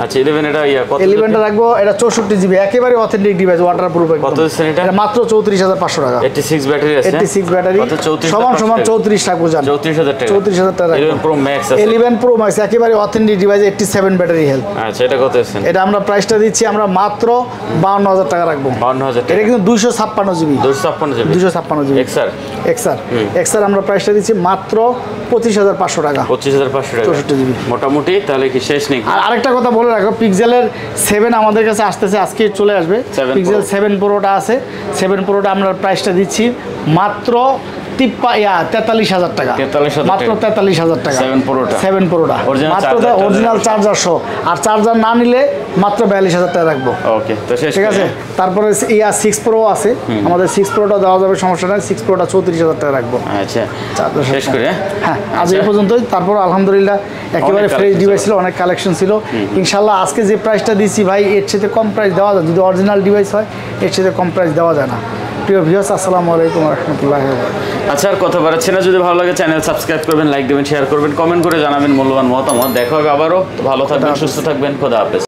আচ্ছা, 11 এটা কত? 11টা রাখবো, এটা 64 জিবি, একেবারে অথেন্টিক ডিভাইস, ওয়াটারপ্রুফ। কত দিচ্ছেন এটা? মাত্র 34,500 টাকা। 86 ব্যাটারি আছে, 86 ব্যাটারি, সমান 34 রাখবো, জান 34,000 টাকা। 34,000 টাকা। 11 প্রো ম্যাক্স আছে, 11 প্রো ম্যাক্স একেবারে অথেন্টিক ডিভাইস, 87 ব্যাটারি হেলথ। আচ্ছা, এটা কত আছে? এটা আমরা প্রাইসটা দিচ্ছি আমরা মাত্র 52,000 টাকা রাখবো। 52,000 টাকা। এটা কিন্তু 256 জিবি, 256 জিবি, 256 জিবি এক্সআর আমরা প্রাইসটা দিচ্ছি মাত্র 25,500 টাকা। 25,500 টাকা 64 জিবি মোটামুটি, তাহলে কি শেষ নেই? আর আরেকটা কথা বলে রাখো, পিক্সেলের 7 আমাদের কাছে আসতেছে, আজকে চলে আসবে। 7 পিক্সেল 7 প্রোটা আছে, 7 প্রোটা আমরা প্রাইসটা দিচ্ছি মাত্র 43,000 টাকা, 43,000 মাত্র 43,000 টাকা। 7 প্রোটা মাত্র অরিজিনাল চার্জার সহ, আর চার্জার না নিলে মাত্র 42,000 টাকা রাখবো। ওকে, তো শেষ, ঠিক আছে। তারপরে 6 প্রো আছে, আমাদের 6 প্রোটা দেওয়া যাবে, সমস্যা নাই। 6 প্রোটা 34,000 টাকা রাখবো। আচ্ছা, চার্জার শেষ করে। হ্যাঁ, আজ এই পর্যন্তই। তারপর আলহামদুলিল্লাহ একেবারে ফ্রেশ ডিভাইস ছিল, অনেক কালেকশন ছিল। ইনশাল্লাহ আজকে যে প্রাইসটা দিচ্ছি ভাই, এর সাথে কম প্রাইস দেওয়া যায়, যদি অরিজিনাল ডিভাইস হয় এর সাথে কম প্রাইস দেওয়া যায় না। প্রিয় ভিউয়ার্স, আসসালামু আলাইকুম ওয়া রাহমাতুল্লাহি ওয়া বারাকাতুহু। আচ্ছা, আর কথা বাড়াচ্ছি না, যদি ভালো লাগে চ্যানেল সাবস্ক্রাইব করবেন, লাইক দেবেন, শেয়ার করবেন, কমেন্ট করে জানাবেন মূল্যবান মতামত। দেখা হবে আবারও। ভালো থাকবেন, সুস্থ থাকবেন, খোদা হাফেজ।